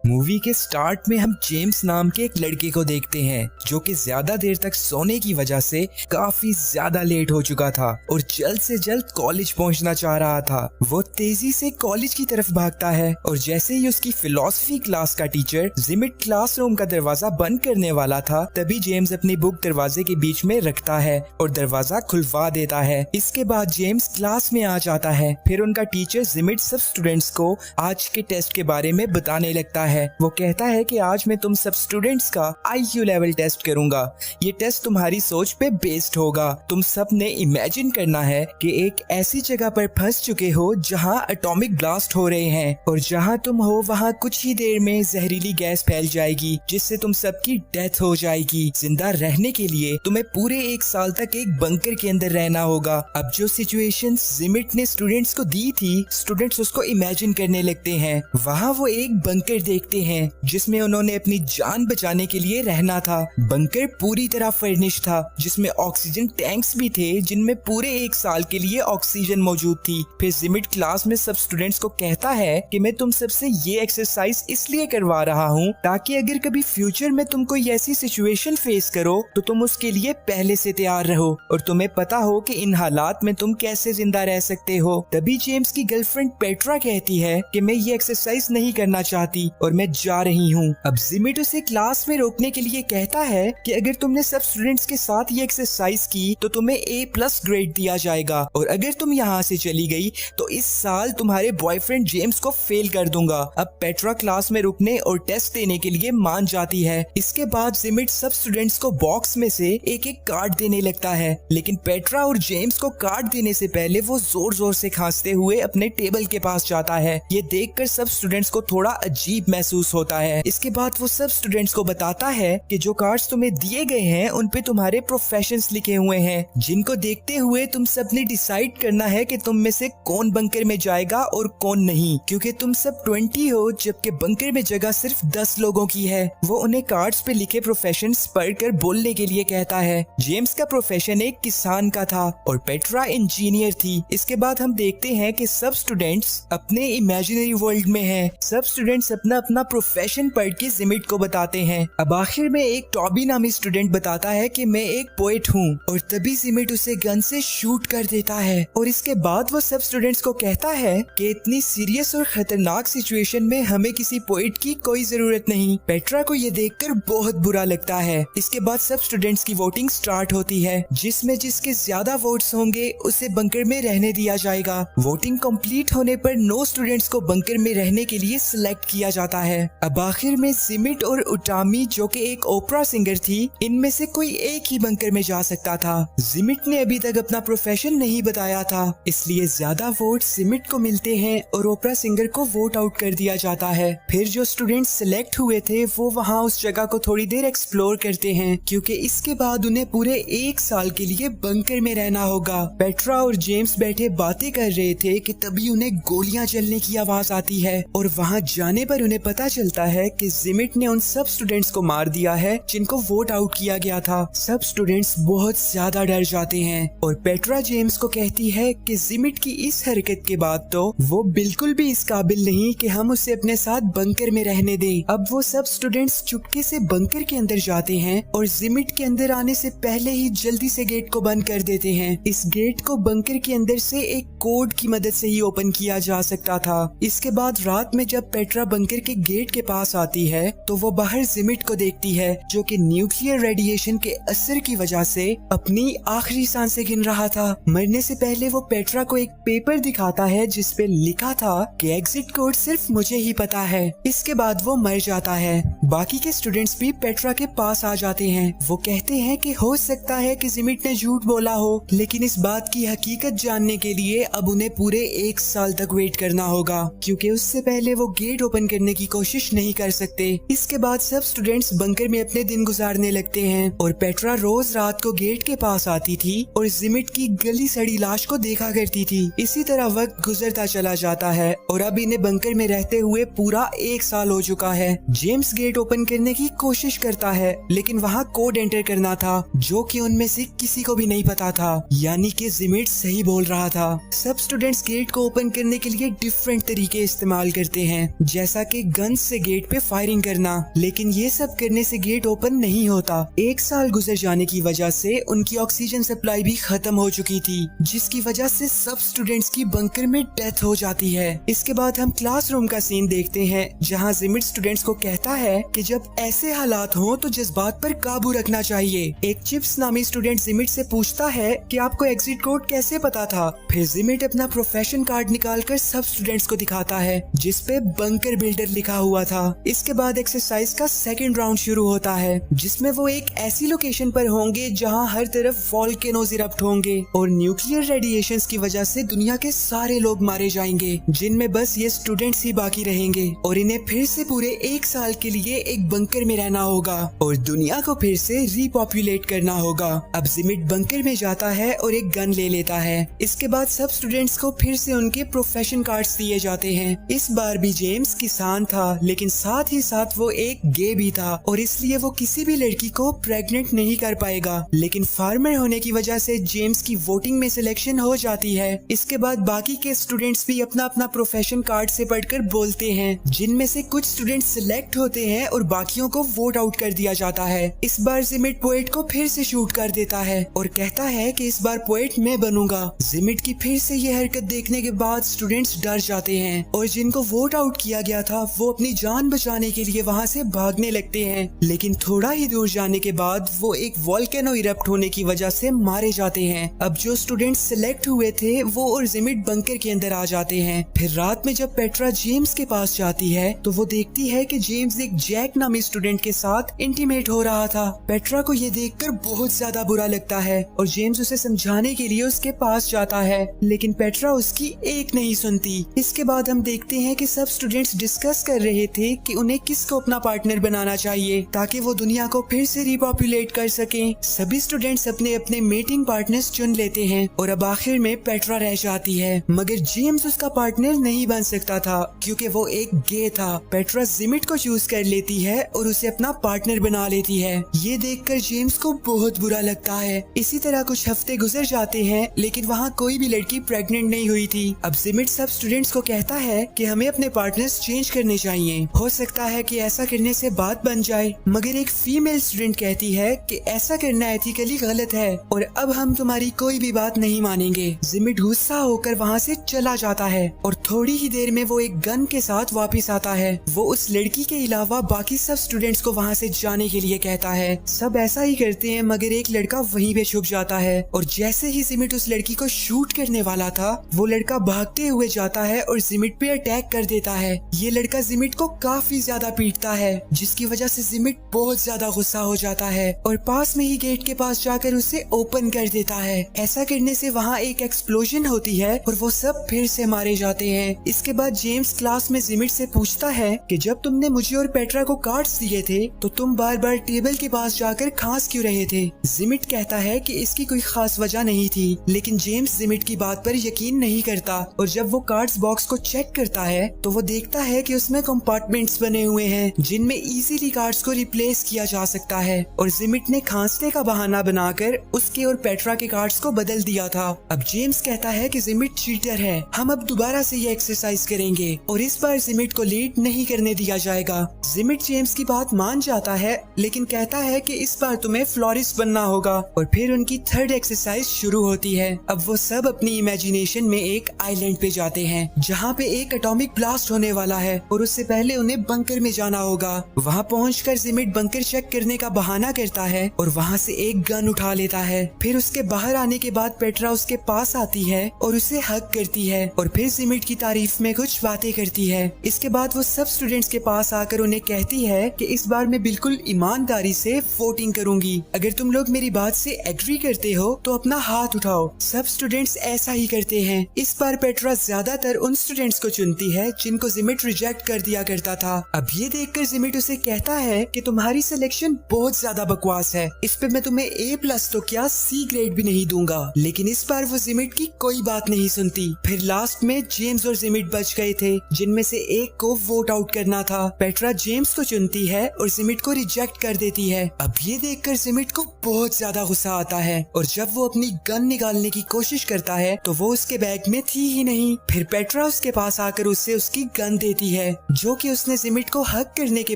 Movie के start में हम जेम्स नाम के एक लड़के को देखते हैं जो कि ज्यादा देर तक सोने की वजह से काफी ज्यादा लेट हो चुका था और जल्द से जल्द कॉलेज पहुंचना चाह रहा था। वो तेजी से कॉलेज की तरफ भागता है और जैसे ही उसकी फिलॉसफी क्लास का टीचर जिमिट क्लासरूम का दरवाजा बंद करने वाला था, तभी जेम्स अपनी बुक दरवाजे के बीच में रखता है और दरवाजा खुलवा देता है। इसके बाद जेम्स क्लास में आ जाता है। फिर उनका टीचर जिमिट सब स्टूडेंट्स को आज के टेस्ट के बारे में बताने लगता है। वो कहता है कि आज मैं तुम सब स्टूडेंट्स का IQ लेवल टेस्ट करूंगा। ये टेस्ट तुम्हारी सोच पे बेस्ड होगा। तुम सब ने इमेजिन करना है कि एक ऐसी जगह पर फंस चुके हो जहां एटॉमिक ब्लास्ट हो रहे हैं और जहां तुम हो वहां कुछ ही देर में जहरीली गैस फैल जाएगी जिससे तुम सबकी डेथ हो जाएगी। जिंदा रहने के लिए तुम्हें पूरे 1 साल तक एक बंकर के अंदर रहना होगा। अब जो सिचुएशन जिमिट ने स्टूडेंट्स को दी थी, स्टूडेंट्स उसको इमेजिन करने लगते हैं। वहाँ वो एक बंकर देखते हैं जिसमें उन्होंने अपनी जान बचाने के लिए रहना था। बंकर पूरी तरह फर्निश था जिसमें ऑक्सीजन टैंक्स भी थे जिनमें पूरे 1 साल के लिए ऑक्सीजन मौजूद थी। फिर जिमिट क्लास में सब स्टूडेंट्स को कहता है कि मैं तुम सबसे ये एक्सरसाइज इसलिए करवा रहा हूँ ताकि अगर कभी फ्यूचर में तुम कोई ऐसी सिचुएशन फेस करो तो तुम उसके लिए पहले से तैयार रहो और तुम्हें पता हो कि इन हालात में तुम कैसे जिंदा रह सकते हो। तभी जेम्स की गर्लफ्रेंड पेट्रा कहती है कि मैं ये एक्सरसाइज नहीं करना चाहती और मैं जा रही हूँ। अब जिमिट उसे क्लास में रोकने के लिए कहता है कि अगर तुमने सब स्टूडेंट्स के साथ ये एक्सरसाइज की तो तुम्हें A+ ग्रेड दिया जाएगा और अगर तुम यहाँ से चली गई तो इस साल तुम्हारे बॉयफ्रेंड जेम्स को फेल कर दूंगा। अब पेट्रा क्लास में रुकने और टेस्ट देने के लिए मान जाती है। इसके बाद जिमिट सब स्टूडेंट्स को बॉक्स में से एक एक कार्ड देने लगता है, लेकिन पेट्रा और जेम्स को कार्ड देने से पहले वो जोर जोर से खांसते हुए अपने टेबल के पास जाता है। ये देखकर सब स्टूडेंट्स को थोड़ा अजीब महसूस होता है। इसके बाद वो सब स्टूडेंट्स को बताता है कि जो कार्ड्स तुम्हें दिए गए हैं उन पे तुम्हारे प्रोफेशंस लिखे हुए हैं, जिनको देखते हुए तुम सब ने डिसाइड करना है कि तुम में से कौन बंकर में जाएगा और कौन नहीं, क्योंकि तुम सब 20 हो जबकि बंकर में जगह सिर्फ 10 लोगों की है। वो उन्हें कार्ड्स पे लिखे प्रोफेशंस पढ़कर बोलने के लिए कहता है। जेम्स का प्रोफेशन एक किसान का था और पेट्रा इंजीनियर थी। इसके बाद हम देखते हैं कि सब स्टूडेंट्स अपने इमेजिनरी वर्ल्ड में हैं। सब स्टूडेंट्स अपना अपना प्रोफेशन पढ़ के जिमिट को बताते हैं। अब आखिर में एक टॉबी नामी स्टूडेंट बताता है कि मैं एक पोएट हूँ और तभी जिमिट उसे गन से शूट कर देता है। और इसके बाद वो सब स्टूडेंट्स को कहता है कि इतनी सीरियस और खतरनाक सिचुएशन में हमें किसी पोएट की कोई जरूरत नहीं। पेट्रा को ये देखकर बहुत बुरा लगता है। इसके बाद सब स्टूडेंट्स की वोटिंग स्टार्ट होती है जिसमें जिसके ज्यादा वोट्स होंगे उसे बंकर में रहने दिया जाएगा। वोटिंग कंप्लीट होने पर 9 स्टूडेंट्स को बंकर में रहने के लिए सिलेक्ट किया जाता है। अब आखिर में जिमिट और उटामी जो कि एक ओपरा सिंगर थी, इनमें से कोई एक ही बंकर में जा सकता था। जिमिट ने अभी तक अपना प्रोफेशन नहीं बताया था, इसलिए ज्यादा वोट जिमिट को मिलते हैं और ओपरा सिंगर को वोट आउट कर दिया जाता है। फिर जो स्टूडेंट्स सिलेक्ट हुए थे वो वहाँ उस जगह को थोड़ी देर एक्सप्लोर करते हैं क्योंकि इसके बाद उन्हें पूरे 1 साल के लिए बंकर में रहना होगा। पेट्रा और जेम्स बैठे बातें कर रहे थे कि तभी उन्हें गोलियां चलने की आवाज आती है और वहाँ जाने पर उन्हें पता चलता है कि जिमिट ने उन सब स्टूडेंट्स को मार दिया है जिनको वोट आउट किया गया था। सब स्टूडेंट्स बहुत ज्यादा डर जाते हैं और पेट्रा जेम्स को कहती है कि जिमिट की इस हरकत के बाद तो वो बिल्कुल भी इस काबिल नहीं कि हम उसे अपने साथ बंकर में रहने दें। अब वो सब स्टूडेंट्स चुपके से बंकर के अंदर जाते हैं और जिमिट के अंदर आने से पहले ही जल्दी से गेट को बंद कर देते हैं। इस गेट को बंकर के अंदर से एक कोड की मदद से ही ओपन किया जा सकता था। इसके बाद रात में जब पेट्रा बंकर के गेट के पास आती है तो वो बाहर जिमिट को देखती है जो कि न्यूक्लियर रेडिएशन के असर की वजह से अपनी आखिरी सांसें गिन रहा था। मरने से पहले वो पेट्रा को एक पेपर दिखाता है जिसपे लिखा था कि एग्जिट कोड सिर्फ मुझे ही पता है। इसके बाद वो मर जाता है। बाकी के स्टूडेंट्स भी पेट्रा के पास आ जाते हैं। वो कहते हैं कि हो सकता है कि जिमिट ने झूठ बोला हो, लेकिन इस बात की हकीकत जानने के लिए अब उन्हें पूरे 1 साल तक वेट करना होगा क्योंकि उससे पहले वो गेट ओपन करने की कोशिश नहीं कर सकते। इसके बाद सब स्टूडेंट्स बंकर में अपने दिन गुजारने लगते हैं और पेट्रा रोज रात को गेट के पास आती थी और जिमिट की गली सड़ी लाश को देखा करती थी। इसी तरह वक्त गुजरता चला जाता है और अब इन्हें बंकर में रहते हुए पूरा 1 साल हो चुका है। जेम्स गेट ओपन करने की कोशिश करता है लेकिन वहाँ कोड एंटर करना था जो कि उनमें से किसी को भी नहीं पता था, यानी कि जिमिट सही बोल रहा था। सब स्टूडेंट्स गेट को ओपन करने के लिए डिफरेंट तरीके इस्तेमाल करते हैं जैसा कि गन से गेट पे फायरिंग करना, लेकिन ये सब करने से गेट ओपन नहीं होता। 1 साल गुजर जाने की वजह से उनकी ऑक्सीजन सप्लाई भी खत्म हो चुकी थी, जिसकी वजह से सब स्टूडेंट्स की बंकर में डेथ हो जाती है। इसके बाद हम क्लासरूम का सीन देखते हैं, जहाँ जिमिट स्टूडेंट्स को कहता है कि जब ऐसे हालात हो तो जज्बात पर काबू रखना चाहिए। एक चिप्स नामी स्टूडेंट जिमिट से पूछता है कि आपको एग्जिट कोड कैसे पता था। फिर जिमिट अपना प्रोफेशन कार्ड निकालकर सब स्टूडेंट्स को दिखाता है, जिसपे बंकर बिल्डर लिखा हुआ था। इसके बाद एक्सरसाइज का सेकंड राउंड शुरू होता है, जिसमें वो एक ऐसी लोकेशन पर होंगे जहां हर तरफ वोल्केनोज इरप्ट होंगे और न्यूक्लियर रेडिएशंस की वजह से दुनिया के सारे लोग मारे जाएंगे, जिनमें बस ये स्टूडेंट्स ही बाकी रहेंगे और इन्हें फिर से पूरे 1 साल के लिए एक बंकर में रहना होगा और दुनिया को फिर से रिपॉपुलेट करना होगा। अब जिमिट बंकर में जाता है और एक गन ले लेता है। इसके बाद सब स्टूडेंट्स को फिर से उनके प्रोफेशन कार्ड्स दिए जाते हैं। इस बार भी जेम्स किसान था, लेकिन साथ ही साथ वो एक गे भी था और इसलिए वो किसी भी लड़की को प्रेग्नेंट नहीं कर पाएगा। लेकिन फार्मर होने की वजह से जेम्स की वोटिंग में सिलेक्शन हो जाती है। इसके बाद बाकी के स्टूडेंट्स भी अपना अपना प्रोफेशन कार्ड से पढ़कर बोलते हैं, जिनमें से कुछ स्टूडेंट्स सिलेक्ट होते हैं और बाकियों को वोट आउट कर दिया जाता है। इस बार जिमिट पोएट को फिर से शूट कर देता है और कहता है कि इस बार पोएट मैं बनूंगा। जिमिट की फिर से ये हरकत देखने के बाद स्टूडेंट्स डर जाते हैं और जिनको वोट आउट किया गया था वो अपनी जान बचाने के लिए वहाँ से भागने लगते हैं। लेकिन थोड़ा ही दूर जाने के बाद वो एक वोल्केनो इरप्ट होने की वजह से मारे जाते हैं। अब जो स्टूडेंट्स सिलेक्ट हुए थे वो और जिमिट बंकर के अंदर आ जाते हैं। फिर रात में जब पेट्रा जेम्स के पास जाती है तो वो देखती है कि जेम्स एक जैक नामी स्टूडेंट के साथ इंटीमेट हो रहा था। पेट्रा को ये देखकर बहुत ज्यादा बुरा लगता है और जेम्स उसे समझाने के लिए उसके पास जाता है, लेकिन पेट्रा उसकी एक नहीं सुनती। इसके बाद हम देखते हैं कि सब स्टूडेंट्स डिस्कस कर रहे थे कि उन्हें किसको अपना पार्टनर बनाना चाहिए ताकि वो दुनिया को फिर से रिपॉपुलेट कर सकें। सभी स्टूडेंट्स अपने अपने मेटिंग पार्टनर्स चुन लेते हैं और अब आखिर में पेट्रा रह जाती है, मगर जेम्स उसका पार्टनर नहीं बन सकता था क्योंकि वो एक गे था। पेट्रा जिमिट को चूज कर लेती है और उसे अपना पार्टनर बना लेती है। ये देखकर जेम्स को बहुत बुरा लगता है। इसी तरह कुछ हफ्ते गुजर जाते हैं, लेकिन वहाँ कोई भी लड़की प्रेग्नेंट नहीं हुई थी। अब जिमिट सब स्टूडेंट्स को कहता है कि हमें अपने पार्टनर्स चेंज करने चाहिए, हो सकता है कि ऐसा करने से बात बन जाए। मगर एक फीमेल स्टूडेंट कहती है कि ऐसा करना एथिकली गलत है और अब हम तुम्हारी कोई भी बात नहीं मानेंगे। जिमिट गुस्सा होकर वहाँ से चला जाता है और थोड़ी ही देर में वो एक गन के साथ वापस आता है। वो उस लड़की के अलावा बाकी सब स्टूडेंट्स को वहाँ से जाने के लिए कहता है। सब ऐसा ही करते हैं, मगर एक लड़का वहीं पे छुप जाता है और जैसे ही जिमिट उस लड़की को शूट करने वाला था, वो लड़का भागते हुए जाता है और जिमिट पे अटैक कर देता है। ये लड़का जिमिट को काफी ज्यादा पीटता है, जिसकी वजह से जिमिट बहुत ज्यादा गुस्सा हो जाता है और पास में ही गेट के पास जाकर उसे ओपन कर देता है। ऐसा करने से वहाँ एक एक्सप्लोजन होती है और वो सब फिर से मारे जाते हैं। इसके बाद जेम्स क्लास में जिमिट से पूछता है कि जब तुमने मुझे और पेट्रा को कार्ड्स दिए थे तो तुम बार बार टेबल के पास जाकर खांस क्यों रहे थे। जिमिट कहता है कि इसकी कोई खास वजह नहीं थी, लेकिन जेम्स जिमिट की बात पर यकीन नहीं करता और जब वो कार्ड्स बॉक्स को चेक करता है तो वो देखता है कि उसमें कंपार्टमेंट्स बने हुए हैं जिनमें इजीली कार्ड्स को रिप्लेस किया जा सकता है और जिमिट ने खांसने का बहाना बनाकर उसके और पेट्रा के कार्ड्स को बदल दिया था। अब जेम्स कहता है कि जिमिट चीटर है, हम अब दोबारा से ये एक्सरसाइज करेंगे और इस बार जिमिट को लीड नहीं करने दिया जाएगा। जिमिट जेम्स की बात मान जाता है, लेकिन कहता है कि इस बार तुम्हें फ्लोरिस्ट बनना होगा और फिर उनकी थर्ड एक्सरसाइज शुरू होती है। अब वो सब अपनी इमेजिनेशन में एक आइलैंड पे जाते हैं जहाँ पे एक एटॉमिक ब्लास्ट होने वाला है और उससे पहले उन्हें बंकर में जाना होगा। वहाँ पहुंचकर जिमिट बंकर चेक करने का बहाना करता है और वहाँ से एक गन उठा लेता है। फिर उसके बाहर आने के बाद पेट्रा उसके पास आती है और उसे हग करती है और फिर जिमिट की तारीफ में कुछ बातें करती है। इसके बाद वो सब स्टूडेंट्स के पास आकर उन्हें कहती है कि इस बार मैं बिल्कुल ईमानदारी से वोटिंग करूंगी, अगर तुम लोग मेरी बात से एग्री करते हो तो अपना हाथ उठाओ। सब स्टूडेंट्स ऐसा ही करते हैं। इस बार पेट्रा ज्यादातर उन स्टूडेंट्स को चुनती है जिनको जिमिट रिजेक्ट कर दिया करता था। अब ये देखकर जिमिट उसे कहता है कि तुम्हारी सिलेक्शन बहुत ज्यादा बकवास है, इस पे मैं तुम्हें A+ तो क्या C ग्रेड भी नहीं दूंगा। लेकिन इस बार वो जिमिट की कोई बात नहीं सुनती। फिर लास्ट में जेम्स और जिमिट बच गए थे, जिनमें से एक को वोट आउट करना था। पेट्रा जेम्स को चुनती है और जिमिट को रिजेक्ट कर देती है। अब ये देखकर जिमिट को बहुत ज्यादा गुस्सा आता है और जब वो अपनी गन निकालने की कोशिश करता है तो वो उसके बैग में थी ही नहीं। फिर पेट्रा उसके पास आकर उससे उसकी गन देती है जो कि उसने जिमिट को हक करने के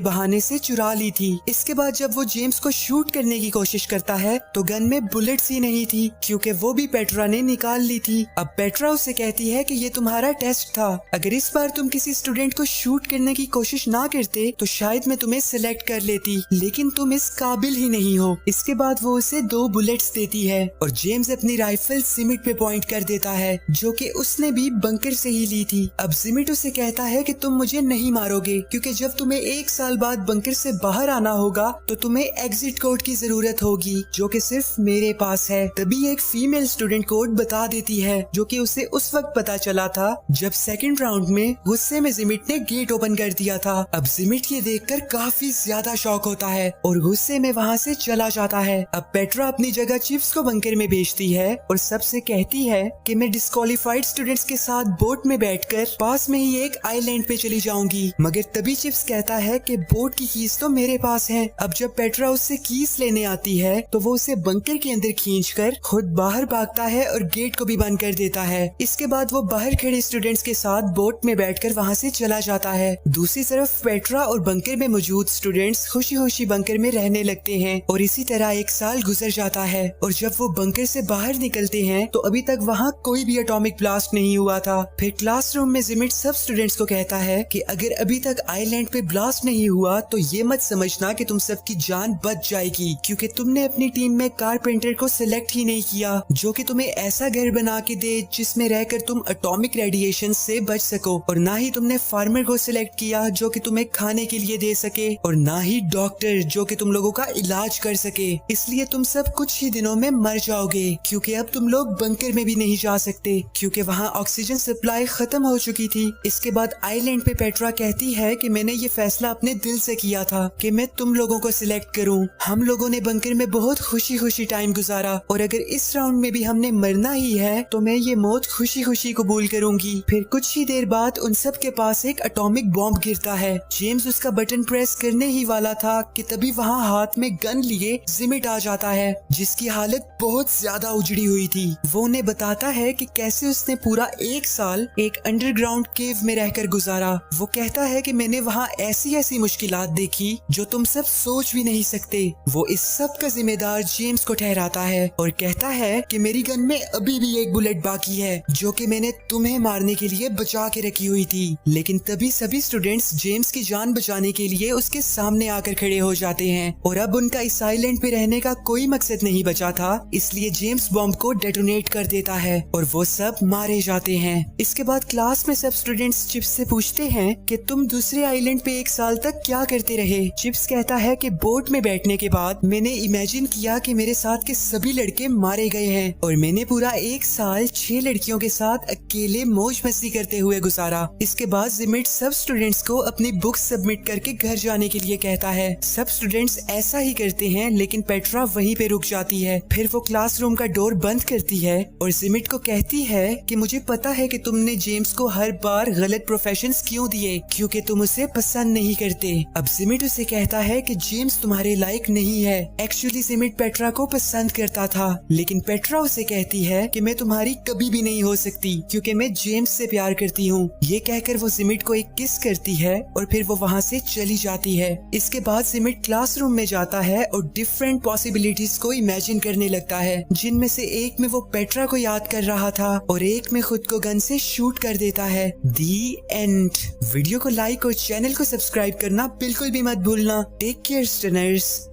बहाने से चुरा ली थी। इसके बाद जब वो जेम्स को शूट करने की कोशिश करता है तो गन में बुलेट्स ही नहीं थी, क्योंकि वो भी पेट्रा ने निकाल ली थी। अब पेट्रा उसे कहती है कि ये तुम्हारा टेस्ट था, अगर इस बार तुम किसी स्टूडेंट को शूट करने की कोशिश ना करते तो शायद मैं तुम्हें सिलेक्ट कर लेती, लेकिन तुम इस काबिल ही नहीं हो। इसके बाद वो उसे 2 बुलेट्स देती है और जेम्स अपनी राइफल जिमिट पे पॉइंट कर देता है, जो कि उसने भी बंकर से ही ली थी। अब जिमिट उसे कहता है कि तुम मुझे नहीं मारोगे, क्योंकि जब तुम्हें 1 साल बाद बंकर से बाहर आना होगा तो तुम्हें एग्जिट कोड की जरूरत होगी, जो कि सिर्फ मेरे पास है। तभी एक फीमेल स्टूडेंट कोड बता देती है, जो कि उसे उस वक्त पता चला था जब सेकंड राउंड में गुस्से में जिमिट ने गेट ओपन कर दिया था। अब जिमिट ये देखकर काफी ज्यादा शॉक होता है और गुस्से में वहाँ से चला जाता है। अब पेट्रा अपनी जगह चिप्स को बंकर में भेजती है और सबसे कहती है कि मैं डिस्क्वालीफाइड स्टूडेंट्स के साथ बोट में बैठकर पास में ही एक आइलैंड पे चली जाऊंगी। मगर तभी चिप्स कहता है कि बोट की कीज तो मेरे पास है। अब जब पेट्रा उससे कीज लेने आती है तो वो उसे बंकर के अंदर खींचकर खुद बाहर भागता है और गेट को भी बंद कर देता है। इसके बाद वो बाहर खड़े स्टूडेंट्स के साथ बोट में बैठकर वहाँ से चला जाता है। दूसरी तरफ पेट्रा और बंकर में मौजूद स्टूडेंट्स खुशी खुशी बंकर में रहने लगते हैं और इसी तरह 1 साल गुजर जाता है। और जब वो बंकर से बाहर निकलते हैं तो अभी तक वहाँ कोई भी एटॉमिक ब्लास्ट नहीं हुआ था। फिर क्लासरूम में जिमिट सब स्टूडेंट्स को कहता है कि अगर अभी तक आइलैंड पे ब्लास्ट नहीं हुआ तो ये मत समझना कि तुम सबकी जान बच जाएगी, क्योंकि तुमने अपनी टीम में कारपेंटर को सिलेक्ट ही नहीं किया, जो कि तुम्हें ऐसा घर बना के दे जिसमें रहकर तुम एटॉमिक रेडिएशन से बच सको, और ना ही तुमने फार्मर को सिलेक्ट किया जो कि तुम्हें खाने के लिए दे सके, और ना ही डॉक्टर जो कि तुम लोगों का इलाज कर सके। इसलिए तुम सब कुछ ही दिनों में मर जाओगे, क्योंकि अब तुम लोग बंकर में भी नहीं जा सकते, क्योंकि वहाँ ऑक्सीजन सप्लाई खत्म हो चुकी थी। इसके बाद आइलैंड पे पेट्रा कहती है कि मैंने ये फैसला अपने दिल से किया था कि मैं तुम लोगों को सिलेक्ट करूं। हम लोगों ने बंकर में बहुत खुशी खुशी टाइम गुजारा, और अगर इस राउंड में भी हमने मरना ही है तो मैं ये मौत खुशी खुशी कबूल करूंगी। फिर कुछ ही देर बाद उन सब के पास एक एटॉमिक बॉम्ब गिरता है। जेम्स उसका बटन प्रेस करने ही वाला था कि तभी वहाँ हाथ में गन लिए जिमिट आ जाता है, जिसकी हालत बहुत ज्यादा उजड़ी हुई थी। वो उन्हें बताता है कि कैसे उसने पूरा 1 साल एक अंडरग्राउंड केव में रहकर गुजारा। वो कहता है कि मैंने वहाँ ऐसी ऐसी मुश्किलात देखी जो तुम सब सोच भी नहीं सकते। वो इस सब का जिम्मेदार जेम्स को ठहराता है और कहता है कि मेरी गन में अभी भी एक बुलेट बाकी है, जो कि मैंने तुम्हें मारने के लिए बचा के रखी हुई थी। लेकिन तभी सभी स्टूडेंट्स जेम्स की जान बचाने के लिए उसके सामने आकर खड़े हो जाते हैं, और अब उनका इस आइलैंड पे रहने का कोई मकसद नहीं बचा था, इसलिए जेम्स बॉम्ब को डेटोनेट कर देता है और वो सब मारे जाते हैं। इसके बाद क्लास में सब स्टूडेंट्स चिप्स से पूछते हैं कि तुम दूसरे आइलैंड पे 1 साल तक क्या करते रहे। चिप्स कहता है कि बोट में बैठने के बाद मैंने इमेजिन किया कि मेरे साथ के सभी लड़के मारे गए हैं, और मैंने पूरा 1 साल 6 लड़कियों के साथ अकेले मौज मस्ती करते हुए गुजारा। इसके बाद जिमिट सब स्टूडेंट्स को अपनी बुक्स सबमिट करके घर जाने के लिए कहता है। सब स्टूडेंट्स ऐसा ही करते हैं, लेकिन पेट्रा वहीं पे रुक जाती है। फिर वो क्लासरूम का डोर बंद करती है और जिमिट को कहती है कि मुझे पता है कि तुमने जेम्स को हर बार गलत प्रोफेशंस क्यों दिए, क्योंकि तुम उसे पसंद नहीं करते। अब जिमिट उसे कहता है कि जेम्स तुम्हारे लायक नहीं है। एक्चुअली जिमिट पेट्रा को पसंद करता था, लेकिन पेट्रा उसे कहती है कि मैं तुम्हारी कभी भी नहीं हो सकती, क्योंकि मैं जेम्स से प्यार करती हूँ। ये कहकर वो जिमिट को एक किस करती है और फिर वो वहाँ से चली जाती है। इसके बाद जिमिट क्लासरूम में जाता है और डिफरेंट पॉसिबिलिटीज को इमेजिन करने लगता है, जिनमें से एक में वो पेट्रा को याद कर रहा था और एक में खुद को गन से शूट कर देता है। The end. वीडियो को लाइक और चैनल को सब्सक्राइब करना बिल्कुल भी मत भूलना। Take care stunners.